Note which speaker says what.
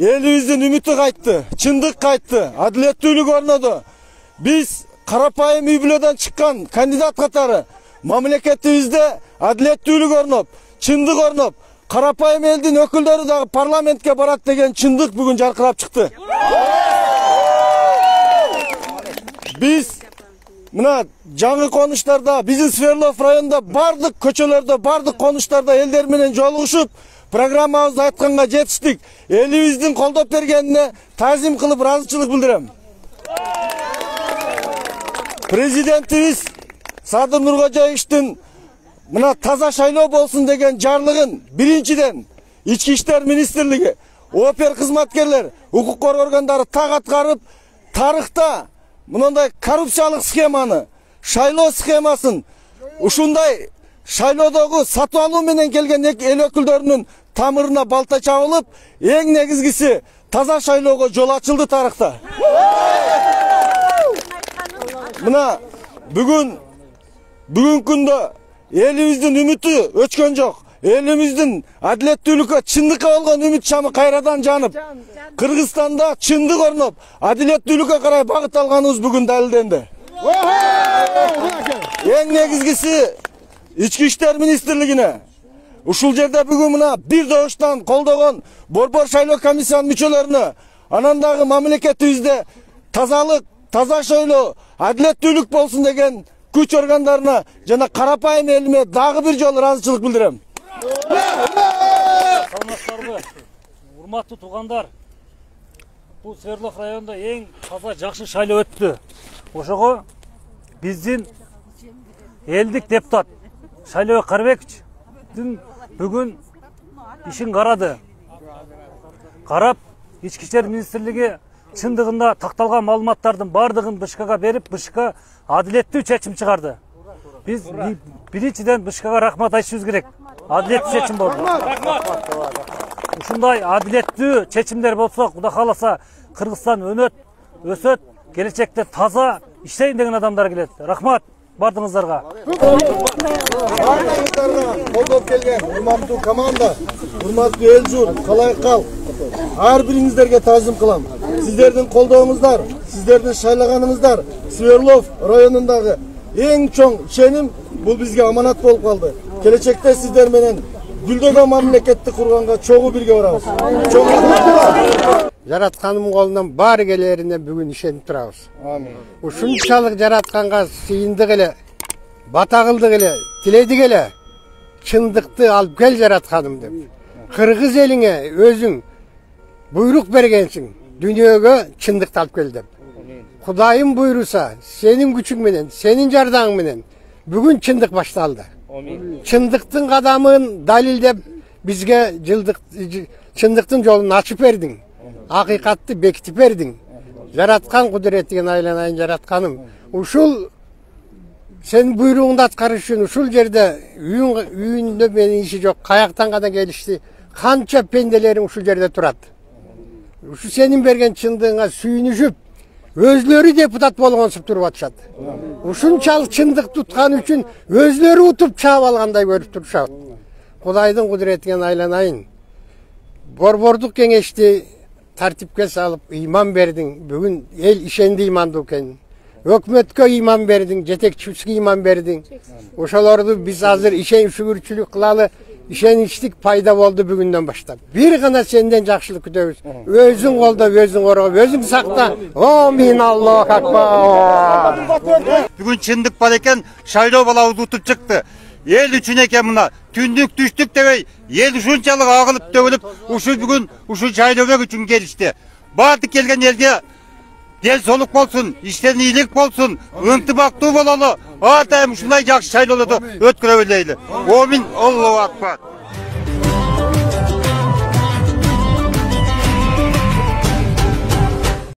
Speaker 1: Elimizin ümiti kayttı, çındık kayttı, adaletlülük ornadı. Biz Karapayım Übülö'den çıkan kandidat katarı mamleketimizde adaletlülük ornop, çındık ornop, Karapayım eldin ökülleri de parlamentke barat degen çındık bugün jarkırap çıktı. Biz mına жаңы konuşlarda, bizim Sverdlov rayonunda bardık köçelerde, bardık konuşlarda elder menen joluguşup programmabızda ayтканга жетиштик. Элибиздин колдоп бергенине тазим кылып ыраазычылык билдирем. Президентибиz Садыр Нуркожоевичтин мына таза шайлоо болсун деген жарлыгын биринчиден Ички иштер министрлиги, ОПР кызматкерлер, укук коргоо органдары так аткарып, тарыхта мындай коррупциялык схеманы, шайлоо схемасын, ушундай шайлоодогу сатып алуу менен келген эл өкүлдөрүнүн тамырына балта чабылып, эң негизгиси таза шайлоого жол ачылды тарыхта. Мына бүгүнкү күндө элибиздин үмүтү өчкөн жок. Элимиздин адилеттүүлүккө, чындыкка болгон үмүт шамы кайрадан жанып, Кыргызстанда чындык орноп, адилеттүүлүккө карай багыт алганыбыз бүгүн далилденди. Эң негизгиси Ички иштер министрлигине ушул жерде бүгүн мына бир добуштан колдогон Борбор шайлоо комиссиянын мүчөлөрүнө, анан дагы мамлекетибизде тазалык, таза шайлоо, адилеттүүлүк болсун деген күч органдарына жана Карапайым элиме дагы бир жолу ыраазычылык билдирем.
Speaker 2: Саламатсыздарбы, урматтуу туугандар. Бул Свердлов районунда эң таза жакшы шайлоо өттү. Ошого биздин элдик депутат Шайлоо Карбековичтин бүгүн ишин карады. Карап, Ички иштер министрлиги чындыгында такталган маалыматтардын бардыгын БШКга берип, БШК адилеттүү чечим чыгарды. Биз биринчиден БШКга рахмат айтышыбыз керек. Адилеттүү чечим болду. Ушундай адилеттүү чечимдер болсо, Кудай кааласа, Кыргызстан өнөт, өсөт, келечекте таза иштейин деген адамдар келет. Рахмат бардыгыңыздарга.
Speaker 1: Колдоп келген урматтуу команда, урматтуу эл журт, калайкал, ар бириңиздерге таазим кылам. Сиздердин колдооңуздар, сиздердин шайлаганыңыздар Свердлов районундагы эң чоң ишеним бул бизге аманат болуп калды. Келечекте сиздер менен гүлдөгөн мамлекетти курганга чогуу бирге барабыз.
Speaker 3: Жаратканым колунан баары келерине бүгүн ишенип турабыз. Ушунчалык жаратканга сыйындык эле, бата кылдык эле, тиледик эле, чындыкты алып кел жаратканым деп. Кыргыз элиңе өзүң буйрук бергенсиң, дүйнөгө чындыкты алып кел деп. Кудайым буйруса, сенин күчүң менен, сенин жардамың менен бүгүн чындык башталды. Чындыктын кадамын далилдеп бизге чындыктын жолун ачып бердиң. Акыйкатты бекитип бердиң. Жараткан кудуретиңе айланайын жаратканым. Ушул сен буйругуңду аткарыш үчүн ушул жерде үйүндө менин иши жок, каяктан гана келишти. Канча пенделериң ушул жерде турат. Ушу сенин берген чындыгыңа сүйүнүшүп, өзлөрү депутат болгонсуп туруп атышат. Ушунчалык чындык туткан үчүн өзлөрү утуп чаап алгандай көрүп турушат. Кудайдын кудуретине айланайын. Борбордук кеңешти тартипке салып ыйман бердиң. Бүгүн эл ишенди ыймандуу экенин. Өкмөткө ыйман бердиң, жетекчибизге ыйман бердиң. Ошолорду биз азыр ишен шүгүрчүлүк кылалы, ишеничтик пайда болду бүгүндөн баштап. Бир гана сенден жакшылык күтөбүз. Өзүң колдо, өзүң коргоо, өзүң сакта. Амин, Аллаху акбар.
Speaker 4: Бүгүн чындык бар экен, шайлоо балабыз утуп чыкты. Ел үчүн экен мына. Түндүк түштүк дебей, ел ушунчалык агылып төгүлүп, ушул бүгүн ушул шайлоо үчүн келишти. Бардык келген элге дел солук болсун, иштен ийгилик болсун, ынтымактуу бололу. Ар дайым ушундай жакшы шайлоолорду өткөрө билели. Амин, Аллаху акбар.